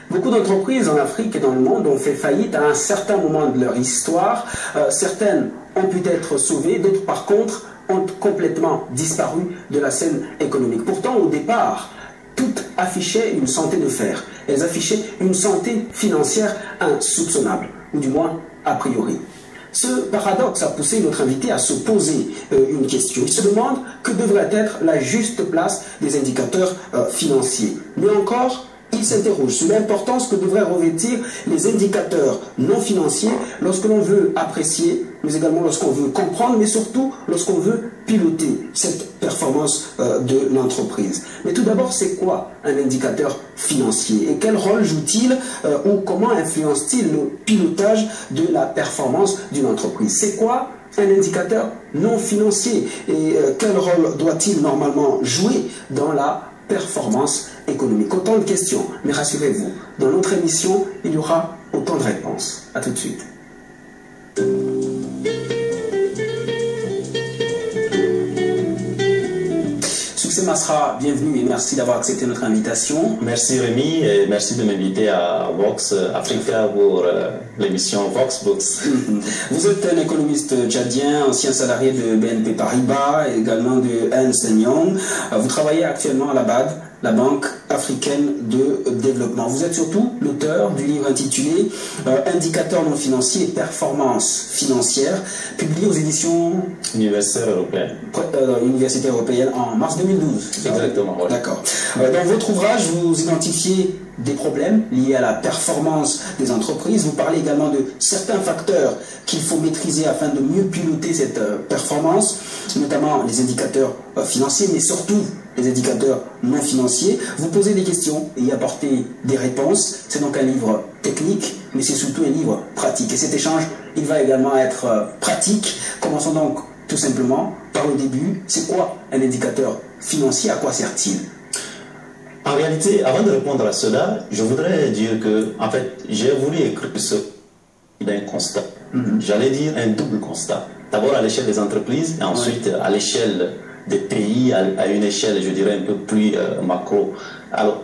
Beaucoup d'entreprises en Afrique et dans le monde ont fait faillite à un certain moment de leur histoire. Certaines ont pu être sauvées, d'autres par contre ont complètement disparu de la scène économique. Pourtant, au départ, toutes affichaient une santé de fer. Elles affichaient une santé financière insoupçonnable, ou du moins a priori. Ce paradoxe a poussé notre invité à se poser une question. Il se demande que devrait être la juste place des indicateurs financiers. Mais encore, il s'interroge sur l'importance que devraient revêtir les indicateurs non financiers lorsque l'on veut apprécier, mais également lorsqu'on veut comprendre, mais surtout lorsqu'on veut piloter cette performance de l'entreprise. Mais tout d'abord, c'est quoi un indicateur financier et quel rôle joue-t-il ou comment influence-t-il le pilotage de la performance d'une entreprise? C'est quoi un indicateur non financier et quel rôle doit-il normalement jouer dans la performance économique? Autant de questions, mais rassurez-vous, dans notre émission, il y aura autant de réponses. A tout de suite. Succès Masra, bienvenue et merci d'avoir accepté notre invitation. Merci Rémi et merci de m'inviter à Vox Africa pour l'émission Vox Books. Vous êtes un économiste tchadien, ancien salarié de BNP Paribas et également de Ernst & Young. Vous travaillez actuellement à la BAD, la Banque africaine de développement. Vous êtes surtout l'auteur du livre intitulé Indicateurs non financiers et performances financières, publié aux éditions Université européenne en mars 2012. Exactement. Ouais. D'accord. Dans votre ouvrage, vous identifiez des problèmes liés à la performance des entreprises. Vous parlez également de certains facteurs qu'il faut maîtriser afin de mieux piloter cette performance, notamment les indicateurs financiers, mais surtout les indicateurs non financiers. Vous posez des questions et y apportez des réponses. C'est donc un livre technique, mais c'est surtout un livre pratique. Et cet échange, il va également être pratique. Commençons donc tout simplement par le début. C'est quoi un indicateur financier? À quoi sert-il? En réalité, avant de répondre à cela, je voudrais dire que, en fait, j'ai voulu écrire ce d'un constat. J'allais dire un double constat. D'abord à l'échelle des entreprises et ensuite à l'échelle des pays, à une échelle, je dirais, un peu plus macro. Alors,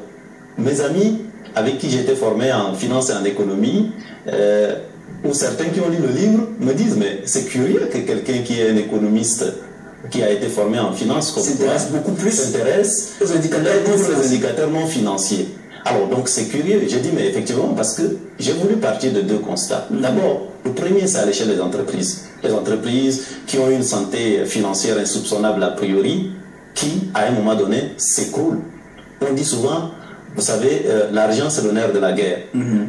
mes amis avec qui j'étais formé en finance et en économie, ou certains qui ont lu le livre, me disent, mais c'est curieux que quelqu'un qui est un économiste qui a été formé en finance comme s'intéresse beaucoup plus s'intéresse aux indicateurs non financiers. Alors donc c'est curieux, j'ai dit mais effectivement parce que j'ai voulu partir de deux constats. D'abord, le premier c'est à l'échelle des entreprises. Les entreprises qui ont une santé financière insoupçonnable a priori, qui à un moment donné s'écroulent. On dit souvent, vous savez, l'argent c'est le nerf de la guerre.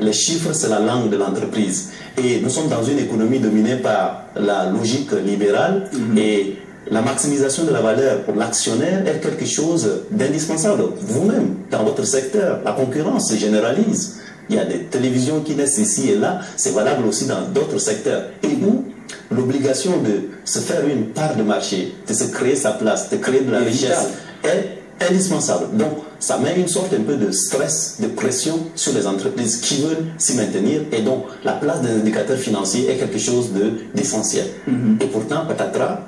Les chiffres c'est la langue de l'entreprise. Et nous sommes dans une économie dominée par la logique libérale et la maximisation de la valeur pour l'actionnaire est quelque chose d'indispensable. Vous-même, dans votre secteur, la concurrence se généralise. Il y a des télévisions qui naissent ici et là, c'est valable aussi dans d'autres secteurs. Et où l'obligation de se faire une part de marché, de se créer sa place, de créer de la richesse est indispensable. Donc, ça met une sorte un peu de stress, de pression sur les entreprises qui veulent s'y maintenir. Et donc, la place des indicateurs financiers est quelque chose d'essentiel. Et pourtant, patatras,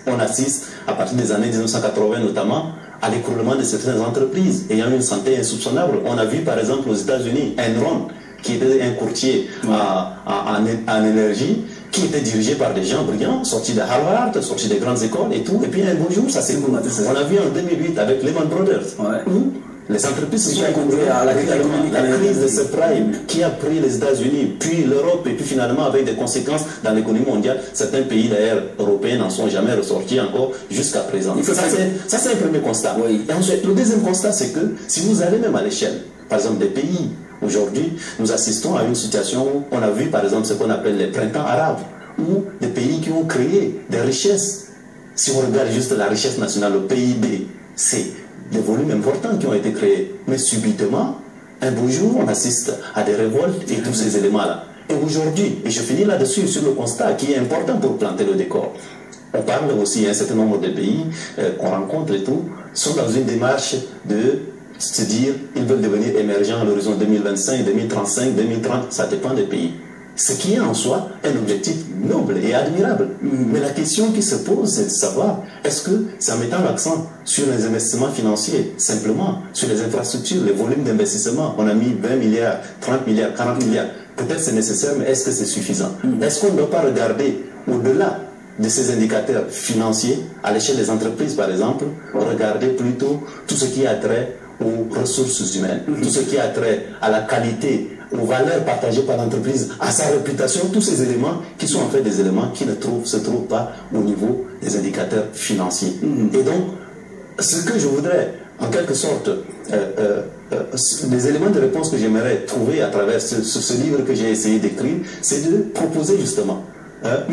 on assiste, à partir des années 1980 notamment, à l'écroulement de certaines entreprises ayant une santé insoupçonnable. On a vu par exemple aux États-Unis Enron, qui était un courtier en énergie, qui était dirigé par des gens brillants, sortis de Harvard, sortis des grandes écoles et tout. Et puis un beau jour, ça s'est écroulé. On a vu en 2008 avec Lehman Brothers, où les entreprises se sont écroulées à la crise de subprime qui a pris les États-Unis, puis l'Europe, et puis finalement avec des conséquences dans l'économie mondiale. Certains pays d'ailleurs européens n'en sont jamais ressortis encore jusqu'à présent. Ça c'est un premier constat. Et ensuite, le deuxième constat, c'est que si vous allez même à l'échelle, par exemple des pays, aujourd'hui, nous assistons à une situation où on a vu par exemple ce qu'on appelle les printemps arabes, où des pays qui ont créé des richesses. Si on regarde juste la richesse nationale, le PIB, c'est des volumes importants qui ont été créés. Mais subitement, un beau jour, on assiste à des révoltes et tous ces éléments-là. Et aujourd'hui, et je finis là-dessus sur le constat qui est important pour planter le décor. On parle aussi, un certain nombre de pays qu'on rencontre et tout, sont dans une démarche de se dire ils veulent devenir émergents à l'horizon 2025, 2035, 2030, ça dépend des pays. Ce qui est en soi un objectif noble et admirable. Mais la question qui se pose, c'est de savoir, est-ce que c'est en mettant l'accent sur les investissements financiers, simplement, sur les infrastructures, les volumes d'investissement, on a mis 20 milliards, 30 milliards, 40 milliards, peut-être c'est nécessaire, mais est-ce que c'est suffisant? Est-ce qu'on ne doit pas regarder au-delà de ces indicateurs financiers, à l'échelle des entreprises par exemple, regarder plutôt tout ce qui a trait aux ressources humaines, tout ce qui a trait à la qualité, aux valeurs partagées par l'entreprise, à sa réputation, tous ces éléments qui sont en fait des éléments qui ne se trouvent pas au niveau des indicateurs financiers. Et donc, ce que je voudrais, en quelque sorte, les éléments de réponse que j'aimerais trouver à travers ce livre que j'ai essayé d'écrire, c'est de proposer justement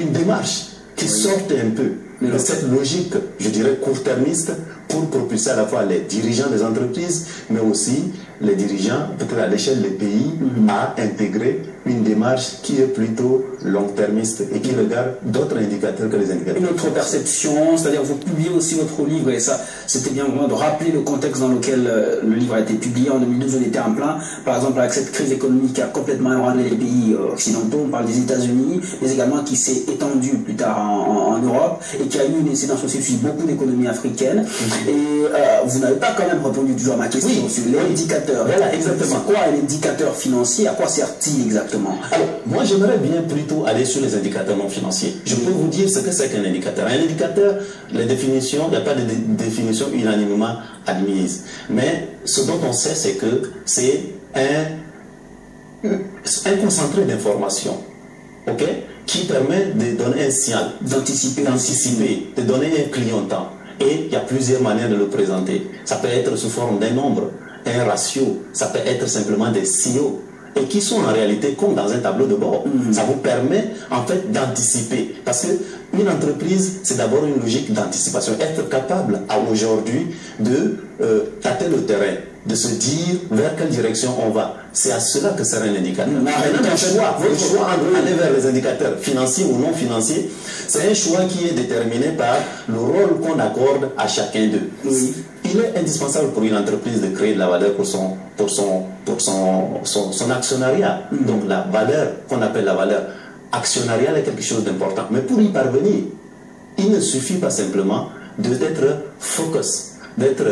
une démarche qui sorte un peu de cette logique, je dirais, court-termiste, pour propulser à la fois les dirigeants des entreprises, mais aussi les dirigeants, peut-être à l'échelle des pays, à intégrer une démarche qui est plutôt long-termiste et qui regarde d'autres indicateurs que les indicateurs. Une autre perception, c'est-à-dire vous publiez aussi votre livre, et ça, c'était bien vraiment de rappeler le contexte dans lequel le livre a été publié. En 2012, on était en plein, par exemple, avec cette crise économique qui a complètement ébranlé les pays occidentaux, on parle des États-Unis, mais également qui s'est étendue plus tard en Europe, et qui a eu une incidence aussi sur beaucoup d'économies africaines. Et vous n'avez pas quand même répondu toujours à ma question sur l'indicateur. Voilà, exactement. C'est quoi un indicateur financier? À quoi sert-il exactement? Alors, moi, j'aimerais bien plutôt aller sur les indicateurs non financiers. Je peux vous dire ce que c'est qu'un indicateur. Un indicateur, les définitions, il n'y a pas de définition unanimement admise. Mais ce dont on sait, c'est que c'est un concentré d'informations, ok, qui permet de donner un signal, d'anticiper, de donner un clignotant. Et il y a plusieurs manières de le présenter. Ça peut être sous forme d'un nombre, un ratio, ça peut être simplement des signaux, et qui sont en réalité comme dans un tableau de bord. Ça vous permet en fait d'anticiper. Parce qu'une entreprise, c'est d'abord une logique d'anticipation. Être capable à aujourd'hui de tâter le terrain, de se dire vers quelle direction on va. C'est à cela que sert un indicateur. Maintenant, votre choix aller vers les indicateurs financiers ou non financiers, c'est un choix qui est déterminé par le rôle qu'on accorde à chacun d'eux. Il est indispensable pour une entreprise de créer de la valeur pour son actionnariat. Donc la valeur qu'on appelle la valeur actionnariale est quelque chose d'important. Mais pour y parvenir, il ne suffit pas simplement d'être focus, d'être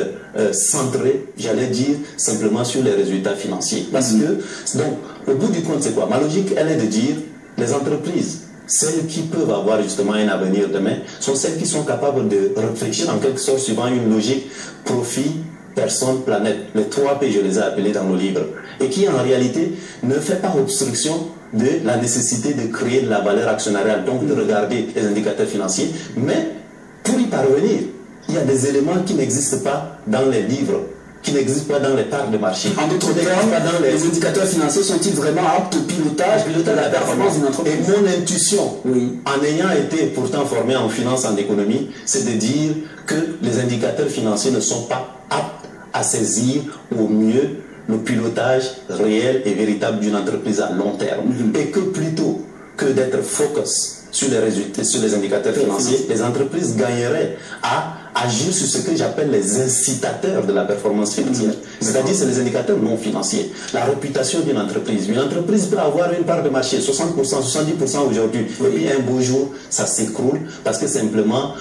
centré, j'allais dire, simplement sur les résultats financiers. Parce que, donc, au bout du compte, c'est quoi? Ma logique, elle est de dire, les entreprises, celles qui peuvent avoir justement un avenir demain, sont celles qui sont capables de réfléchir en quelque sorte suivant une logique profit, personne, planète. Les 3 P, je les ai appelés dans nos livres. Et qui, en réalité, ne fait pas obstruction de la nécessité de créer de la valeur actionnariale, donc de regarder les indicateurs financiers. Mais, pour y parvenir, il y a des éléments qui n'existent pas dans les livres, qui n'existent pas dans les parts de marché. En d'autres termes, les indicateurs financiers sont-ils vraiment aptes au pilotage de la performance d'une entreprise? Et mon intuition, en ayant été pourtant formé en finance, en économie, c'est de dire que les indicateurs financiers ne sont pas aptes à saisir au mieux le pilotage réel et véritable d'une entreprise à long terme. Et que plutôt que d'être focus sur les résultats, sur les indicateurs financiers, les entreprises gagneraient à agir sur ce que j'appelle les incitateurs de la performance financière. C'est-à-dire, c'est les indicateurs non financiers. La réputation d'une entreprise. Une entreprise peut avoir une part de marché, 60%, 70% aujourd'hui. Et puis un beau jour, ça s'écroule parce que simplement,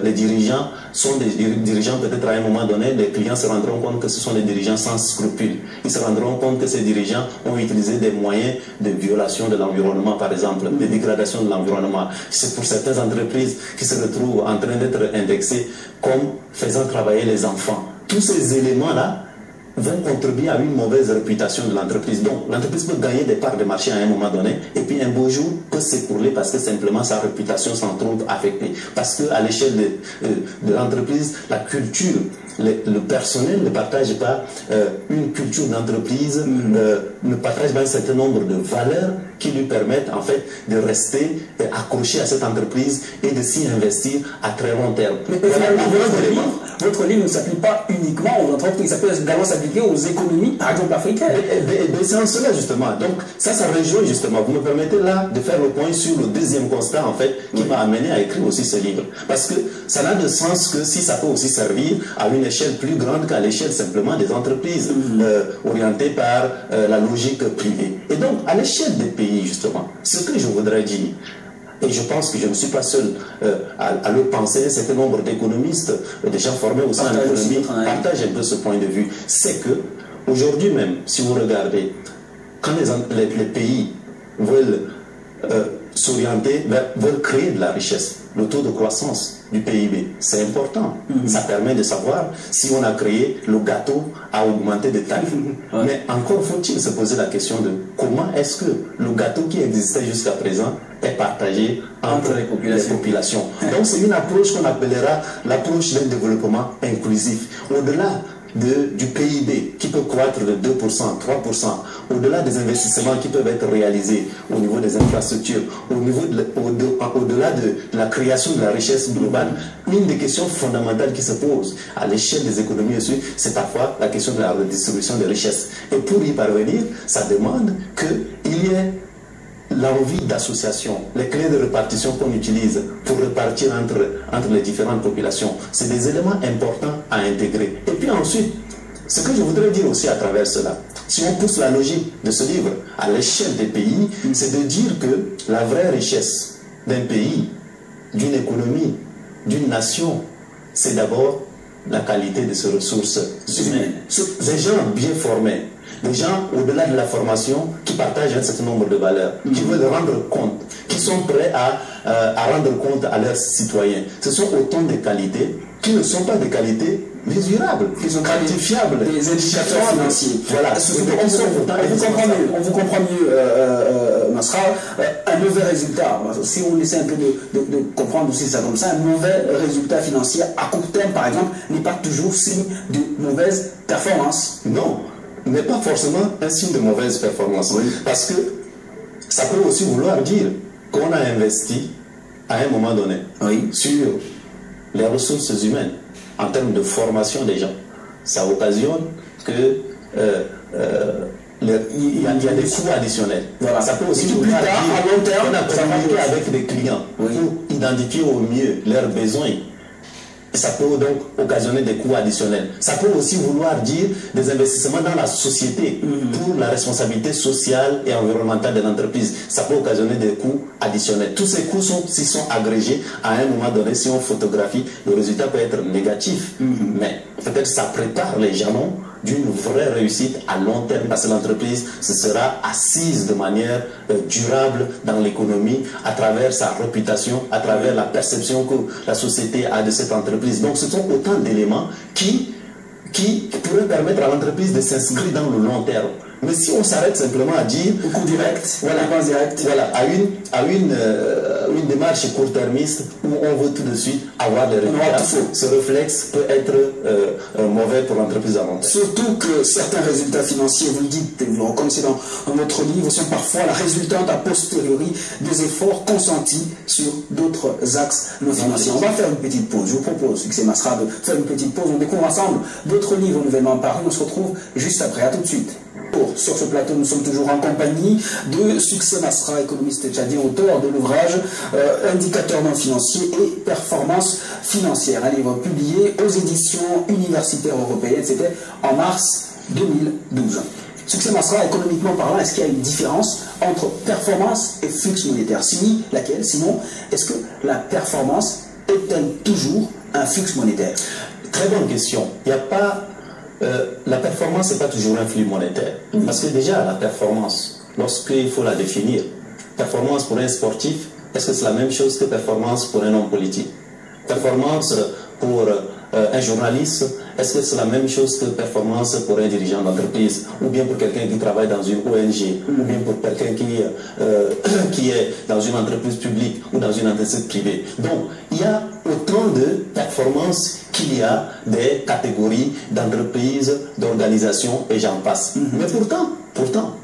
les dirigeants sont des dirigeants, peut-être à un moment donné, les clients se rendront compte que ce sont des dirigeants sans scrupules. Ils se rendront compte que ces dirigeants ont utilisé des moyens de violation de l'environnement, par exemple, de dégradation de l'environnement. C'est pour certaines entreprises qui se retrouvent en train d'être indexées comme faisant travailler les enfants. Tous ces éléments-là vont contribuer à une mauvaise réputation de l'entreprise. Donc, l'entreprise peut gagner des parts de marché à un moment donné, et puis un beau jour peut s'écrouler parce que simplement sa réputation s'en trouve affectée. Parce qu'à l'échelle de l'entreprise, la culture, le personnel ne partage pas une culture d'entreprise, ne partage pas un certain nombre de valeurs qui lui permettent en fait de rester accroché à cette entreprise et de s'y investir à très long terme. Mais votre livre ne s'applique pas uniquement aux entreprises, ça peut également s'appliquer aux économies, par exemple africaines. C'est en cela justement. Donc ça rejoint justement. Vous me permettez là de faire le point sur le deuxième constat en fait qui m'a amené à écrire aussi ce livre. Parce que ça n'a de sens que si ça peut aussi servir à une échelle plus grande qu'à l'échelle simplement des entreprises orientées par la logique privée. Et donc à l'échelle des pays, pays, justement. Ce que je voudrais dire, et je pense que je ne suis pas seul à le penser, un certain nombre d'économistes, des gens formés au sein de l'économie, partagent un peu ce point de vue. C'est que, aujourd'hui même, si vous regardez, quand les pays veulent s'orienter, veulent créer de la richesse, le taux de croissance du PIB, c'est important. Ça permet de savoir si on a créé le gâteau à augmenter de taille. Mais encore faut-il se poser la question de comment est-ce que le gâteau qui existait jusqu'à présent est partagé entre les populations. Donc c'est une approche qu'on appellera l'approche d'un développement inclusif. Au-delà du PIB qui peut croître de 2%, 3%, au-delà des investissements qui peuvent être réalisés au niveau des infrastructures, au-delà de la création de la richesse globale, une des questions fondamentales qui se posent à l'échelle des économies aussi, c'est parfois la question de la redistribution des richesses. Et pour y parvenir, ça demande qu'il y ait l'envie d'association, les clés de répartition qu'on utilise pour répartir entre les différentes populations, c'est des éléments importants à intégrer. Et puis ensuite, ce que je voudrais dire aussi à travers cela, si on pousse la logique de ce livre à l'échelle des pays, c'est de dire que la vraie richesse d'un pays, d'une économie, d'une nation, c'est d'abord la qualité de ses ressources humaines. Des gens bien formés, des gens au-delà de la formation qui partagent un certain nombre de valeurs, qui veulent rendre compte, qui sont prêts à rendre compte à leurs citoyens. Ce sont autant de qualités qui ne sont pas des qualités mesurables, qui sont quantifiables. Des indicateurs financiers. Voilà. On vous comprend mieux, Masra. Un mauvais résultat, si on essaie un peu de comprendre aussi ça comme ça, un mauvais résultat financier à court terme, par exemple, n'est pas toujours signe de mauvaise performance. Non, n'est pas forcément un signe de mauvaise performance. Oui. Parce que ça peut aussi vouloir dire qu'on a investi à un moment donné sur les ressources humaines en termes de formation des gens. Ça occasionne que il y a des coûts additionnels. Voilà. Ça peut aussi vouloir dire à long terme, qu'on a communiqué avec les clients pour identifier au mieux leurs besoins. Ça peut donc occasionner des coûts additionnels. Ça peut aussi vouloir dire des investissements dans la société pour la responsabilité sociale et environnementale de l'entreprise. Ça peut occasionner des coûts additionnels. Tous ces coûts, s'ils sont agrégés, à un moment donné, si on photographie, le résultat peut être négatif. Mais peut-être ça prépare les jalons d'une vraie réussite à long terme, parce que l'entreprise se sera assise de manière durable dans l'économie à travers sa réputation, à travers la perception que la société a de cette entreprise. Donc ce sont autant d'éléments qui pourraient permettre à l'entreprise de s'inscrire dans le long terme. Mais si on s'arrête simplement à dire au coût direct, à une démarche court-termiste où on veut tout de suite avoir des résultats, ce réflexe peut être mauvais pour l'entreprise à long terme. Surtout que certains résultats financiers, vous le dites, vous le reconnaissez dans votre livre, sont parfois la résultante a posteriori des efforts consentis sur d'autres axes non financiers. On va faire une petite pause. Je vous propose, Succès Masra, de faire une petite pause. On découvre ensemble d'autres livres nouvellement parus. On se retrouve juste après. À tout de suite. Sur ce plateau, nous sommes toujours en compagnie de Succès Masra, économiste tchadien, auteur de l'ouvrage Indicateurs non financiers et performance financière, un livre publié aux éditions universitaires européennes. C'était en mars 2012. Succès Masra, économiquement parlant, est-ce qu'il y a une différence entre performance et flux monétaire? Si oui, laquelle? Sinon, est-ce que la performance est-elle toujours un flux monétaire? Très bonne question. Il n'y a pas... la performance n'est pas toujours un flux monétaire. Parce que déjà, la performance, lorsqu'il faut la définir, performance pour un sportif, est-ce que c'est la même chose que performance pour un homme politique? Performance pour un journaliste, est-ce que c'est la même chose que performance pour un dirigeant d'entreprise? Ou bien pour quelqu'un qui travaille dans une ONG? Ou bien pour quelqu'un qui est dans une entreprise publique ou dans une entreprise privée? Donc, il y a autant de performances qu'il y a des catégories d'entreprises, d'organisations et j'en passe. Mais pourtant,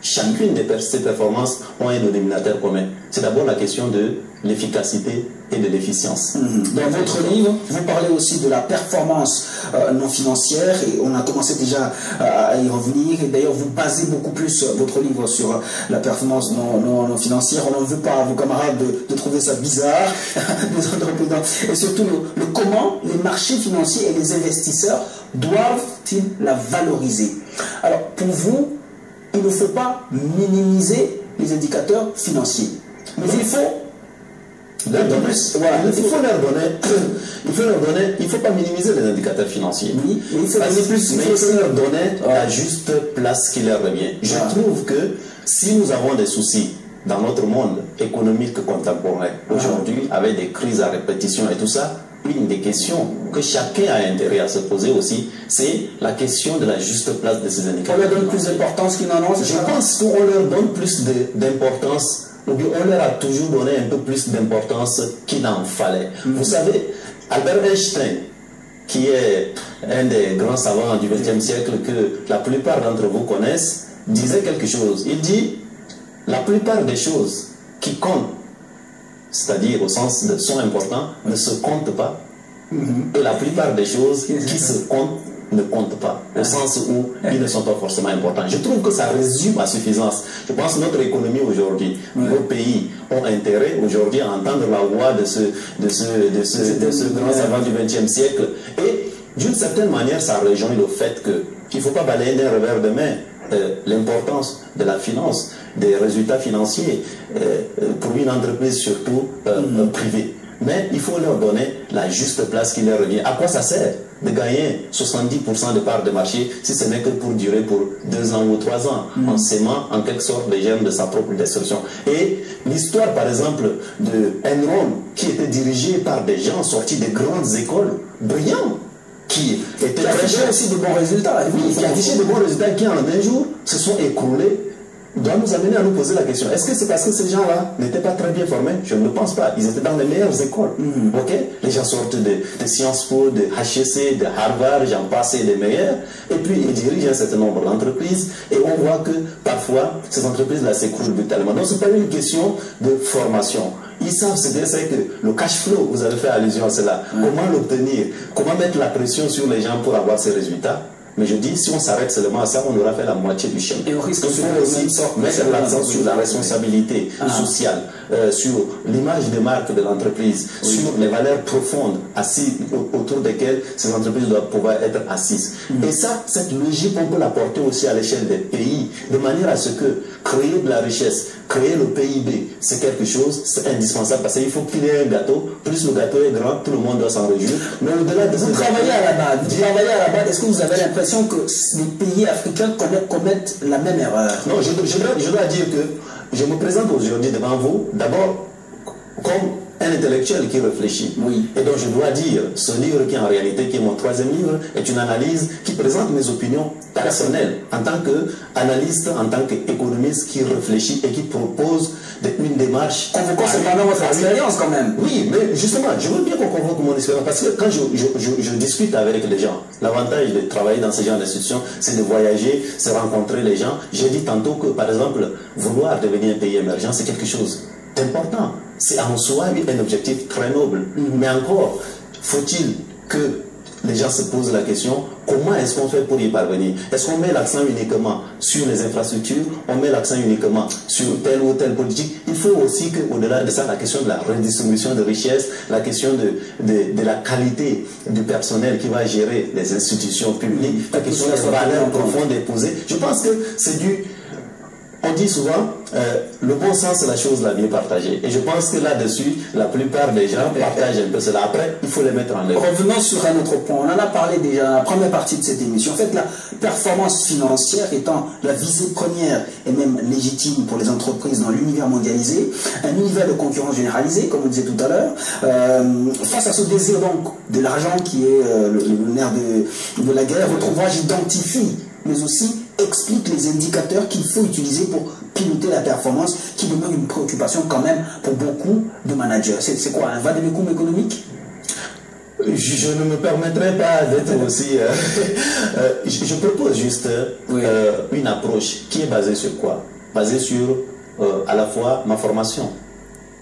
chacune de ces performances ont un dénominateur commun. C'est d'abord la question de l'efficacité et de l'efficience. Dans votre livre, vous parlez aussi de la performance non financière et on a commencé déjà à y revenir. Et d'ailleurs, vous basez beaucoup plus votre livre sur la performance non financière. On n'en veut pas à vos camarades de trouver ça bizarre. Et surtout, le comment les marchés financiers et les investisseurs doivent-ils la valoriser? Alors, pour vous, il ne faut pas minimiser les indicateurs financiers. Mais il faut il faut pas minimiser les indicateurs financiers. Oui, mais il faut leur donner la juste place qui leur revient. Je trouve que si nous avons des soucis dans notre monde économique contemporain aujourd'hui, avec des crises à répétition et tout ça, une des questions que chacun a intérêt à se poser aussi, c'est la question de la juste place de ces indicateurs. On leur donne plus d'importance qu'ils n'en ont. Je pense qu'on leur donne plus d'importance, ou bien on leur a toujours donné un peu plus d'importance qu'il en fallait. Vous savez, Albert Einstein, qui est un des grands savants du XXe siècle que la plupart d'entre vous connaissent, disait quelque chose. Il dit, la plupart des choses qui comptent, c'est-à-dire au sens de sont importants, ne se comptent pas. Et la plupart des choses qui se comptent ne comptent pas, au sens où ils ne sont pas forcément importants. Je trouve que ça résume à suffisance. Je pense que notre économie aujourd'hui, nos pays ont intérêt aujourd'hui à entendre la voix de ce grand savant du XXe siècle. Et d'une certaine manière, ça rejoint le fait qu'il ne faut pas balayer d'un revers de main l'importance de la finance, des résultats financiers pour une entreprise surtout privée. Mais il faut leur donner la juste place qui leur revient. À quoi ça sert de gagner 70% de parts de marché si ce n'est que pour durer pour 2 ans ou 3 ans, en s'aimant en quelque sorte les germes de sa propre destruction. Et l'histoire par exemple de Enron, qui était dirigée par des gens sortis de grandes écoles, brillants, qui affiché aussi de bons résultats. Oui, qui affichaient de bons résultats, qui en un jour se sont écroulés, doit nous amener à nous poser la question, est-ce que c'est parce que ces gens-là n'étaient pas très bien formés? Je ne le pense pas. Ils étaient dans les meilleures écoles. Les gens sortent de Sciences Po, de HEC, de Harvard, j'en passe les meilleurs, et puis ils dirigent un certain nombre d'entreprises, et on voit que parfois ces entreprises-là s'écroulent brutalement. Donc ce n'est pas une question de formation. Ils savent ce que c'est que le cash flow, vous avez fait allusion à cela, comment l'obtenir, comment mettre la pression sur les gens pour avoir ces résultats. Mais je dis, si on s'arrête seulement à ça, on aura fait la moitié du chemin. Et on risque aussi mettre l'accent sur la responsabilité sociale, sur l'image de marque de l'entreprise, sur les valeurs profondes assises, autour desquelles ces entreprises doivent pouvoir être assises. Et ça, cette logique, on peut la porter aussi à l'échelle des pays, de manière à ce que créer de la richesse, créer le PIB, c'est quelque chose, c'est indispensable, parce qu'il faut qu'il y ait un gâteau, plus le gâteau est grand, tout le monde doit s'en réjouir. Mais au-delà de vous travaillez à la base, est-ce que vous avez l'impression que les pays africains commettent la même erreur? Non, je dois dire que je me présente aujourd'hui devant vous, d'abord comme un intellectuel qui réfléchit. Et donc je dois dire, ce livre qui en réalité, qui est mon 3e livre, est une analyse qui présente mes opinions personnelles en tant qu'analyste, en tant qu'économiste qui réfléchit et qui propose une démarche. Convoquons cependant votre expérience quand même. Oui, mais justement, je veux bien qu'on convoque mon expérience parce que quand je discute avec les gens, l'avantage de travailler dans ce genre d'institutions, c'est de voyager, c'est rencontrer les gens. J'ai dit tantôt que, par exemple, vouloir devenir un pays émergent, c'est quelque chose d'important. C'est en soi un objectif très noble. Mais encore, faut-il que les gens se posent la question, comment est-ce qu'on fait pour y parvenir? Est-ce qu'on met l'accent uniquement sur les infrastructures? On met l'accent uniquement sur telle ou telle politique? Il faut aussi qu'au-delà de ça, la question de la redistribution de richesses, la question de la qualité du personnel qui va gérer les institutions publiques, la question des valeurs profondes déposées. Je pense que c'est du... On dit souvent, le bon sens c'est la chose la mieux partagée. Et je pense que là-dessus, la plupart des gens partagent un peu cela. Après, il faut les mettre en œuvre. Revenons sur un autre point. On en a parlé déjà dans la première partie de cette émission. En fait, la performance financière étant la visée première et même légitime pour les entreprises dans l'univers mondialisé, un univers de concurrence généralisée, comme on disait tout à l'heure, face à ce désir donc de l'argent qui est le nerf de la guerre, votre ouvrage identifie, mais aussi explique les indicateurs qu'il faut utiliser pour piloter la performance, qui demeure une préoccupation quand même pour beaucoup de managers. C'est quoi, un vade-mecum économique? Je ne me permettrai pas d'être aussi... je propose juste une approche qui est basée sur quoi? Basée sur à la fois ma formation.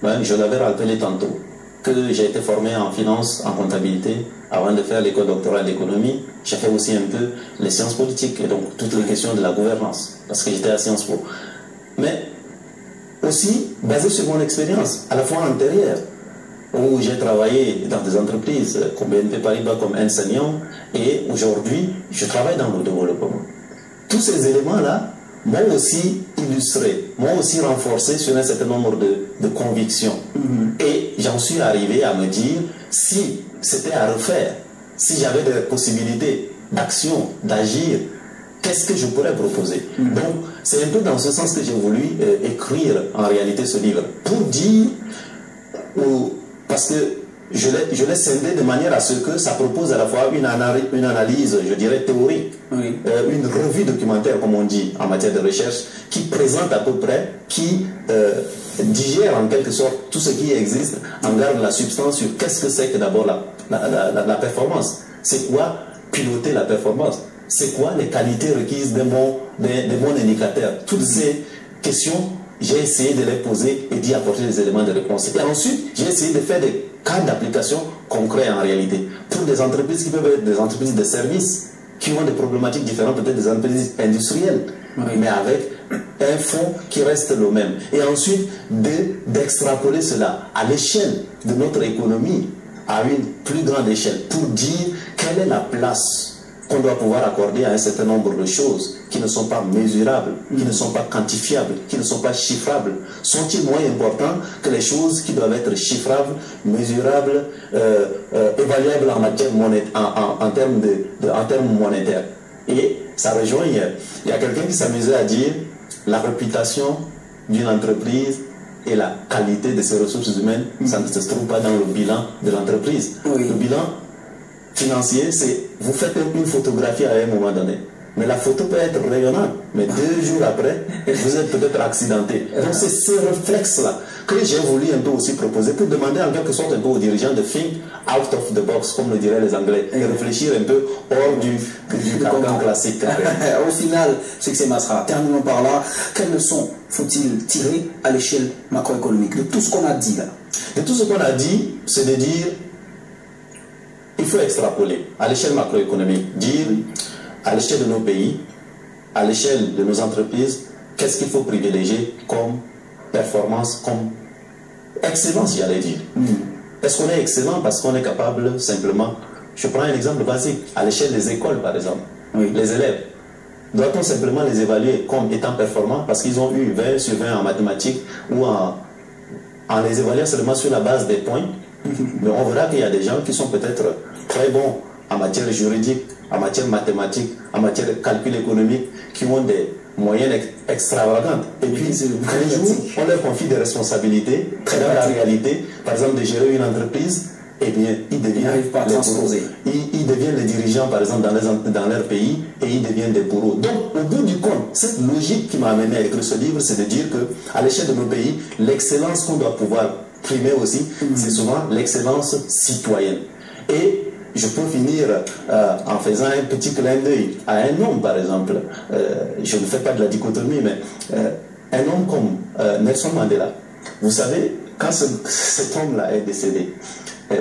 Je l'avais rappelé tantôt, que j'ai été formé en finance, en comptabilité, avant de faire l'école doctorale d'économie. J'ai fait aussi un peu les sciences politiques et donc toutes les questions de la gouvernance, parce que j'étais à Sciences Po. Mais aussi basé sur mon expérience, à la fois antérieure, où j'ai travaillé dans des entreprises comme BNP Paribas, comme Ernst & Young, et aujourd'hui, je travaille dans le développement. Tous ces éléments-là m'ont aussi illustré m'ont aussi renforcé sur un certain nombre de convictions. Et j'en suis arrivé à me dire, si c'était à refaire, si j'avais des possibilités d'action, d'agir, qu'est-ce que je pourrais proposer? Donc, c'est un peu dans ce sens que j'ai voulu écrire en réalité ce livre, pour dire, parce que je l'ai scindé de manière à ce que ça propose à la fois une analyse, je dirais, théorique, une revue documentaire, comme on dit, en matière de recherche, qui présente à peu près, qui digère en quelque sorte tout ce qui existe, en garde la substance sur qu'est-ce que c'est que d'abord la performance. C'est quoi piloter la performance? C'est quoi les qualités requises d'un bon indicateur? Toutes ces questions, j'ai essayé de les poser et d'y apporter des éléments de réponse. Et ensuite, j'ai essayé de faire des cas d'application concrets en réalité. Pour des entreprises qui peuvent être des entreprises de services, qui ont des problématiques différentes, peut-être des entreprises industrielles, mais avec un fond qui reste le même. Et ensuite, d'extrapoler cela à l'échelle de notre économie, à une plus grande échelle, pour dire quelle est la place qu'on doit pouvoir accorder à un certain nombre de choses qui ne sont pas mesurables, qui ne sont pas quantifiables, qui ne sont pas chiffrables. Sont-ils moins importants que les choses qui doivent être chiffrables, mesurables, évaluables en matière en termes monétaires? Et ça rejoint, il y a quelqu'un qui s'amusait à dire la réputation d'une entreprise et la qualité de ses ressources humaines, ça ne se trouve pas dans le bilan de l'entreprise. Le bilan financier, c'est vous faites une photographie à un moment donné, mais la photo peut être rayonnante, mais 2 jours après, vous êtes peut-être accidenté. Donc c'est ce réflexe-là que j'ai voulu un peu aussi proposer pour demander en quelque sorte un peu aux dirigeants de think out of the box, comme le diraient les Anglais, et réfléchir un peu hors du carcan classique. Au final, Succès Masra, terminons par là. Quelles leçons faut-il tirer à l'échelle macroéconomique de tout ce qu'on a dit là? De tout ce qu'on a dit, c'est de dire il faut extrapoler à l'échelle macroéconomique, dire à l'échelle de nos pays, à l'échelle de nos entreprises, qu'est-ce qu'il faut privilégier comme performance, comme excellence, j'allais dire. Est-ce qu'on est excellent parce qu'on est capable simplement, je prends un exemple basique, à l'échelle des écoles par exemple, les élèves, doit-on simplement les évaluer comme étant performants parce qu'ils ont eu 20 sur 20 en mathématiques ou en les évaluant seulement sur la base des points? Mais on verra qu'il y a des gens qui sont peut-être très bons en matière juridique, en matière mathématique, en matière de calcul économique, qui ont des moyennes extravagantes. Et puis, un jour, on leur confie des responsabilités, dans la réalité, par exemple, de gérer une entreprise, eh bien, ils deviennent les dirigeants, par exemple, dans leur pays, et ils deviennent des bourreaux. Donc, au bout du compte, cette logique qui m'a amené à écrire ce livre, c'est de dire qu'à l'échelle de nos pays, l'excellence qu'on doit pouvoir primer aussi, c'est souvent l'excellence citoyenne. Et je peux finir en faisant un petit clin d'œil à un homme, par exemple. Je ne fais pas de la dichotomie, mais un homme comme Nelson Mandela. Vous savez, quand cet homme-là est décédé,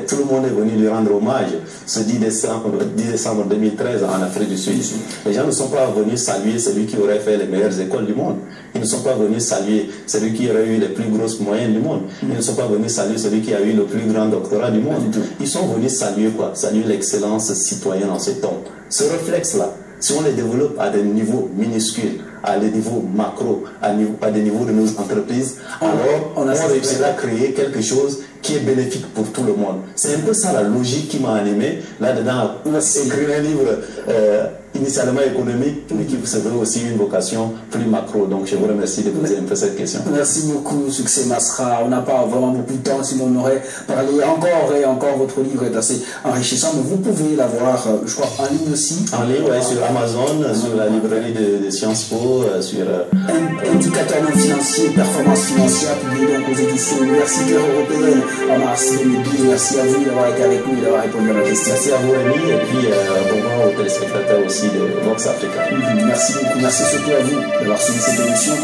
tout le monde est venu lui rendre hommage ce 10 décembre 2013 en Afrique du Sud. Les gens ne sont pas venus saluer celui qui aurait fait les meilleures écoles du monde. Ils ne sont pas venus saluer celui qui aurait eu les plus grosses moyennes du monde. Ils ne sont pas venus saluer celui qui a eu le plus grand doctorat du monde. Ils sont venus saluer quoi? Saluer l'excellence citoyenne en cet homme. Ce réflexe-là, si on les développe à des niveaux minuscules, à des niveaux macro, à des niveaux de nos entreprises, alors on réussira à créer quelque chose qui est bénéfique pour tout le monde. C'est un peu ça la logique qui m'a animé là-dedans à écrire un livre initialement économique, mais qui se veut aussi une vocation plus macro. Donc je vous remercie de poser un peu cette question. Merci beaucoup, Succès Masra. On n'a pas vraiment beaucoup de temps, sinon on aurait parlé encore et encore. Votre livre est assez enrichissant, mais vous pouvez l'avoir, je crois, en ligne aussi. En ligne, oui, sur Amazon, sur la librairie de Sciences Po, sur... Indicateur non financier, performance financière, publié donc aux éditions universitaires européennes en mars 2012. Merci à vous d'avoir été avec nous et d'avoir répondu à la question. Merci à vous, Rémi, et puis bonjour aux téléspectateurs aussi de Vox Africa. Merci beaucoup, merci surtout à vous d'avoir suivi cette émission.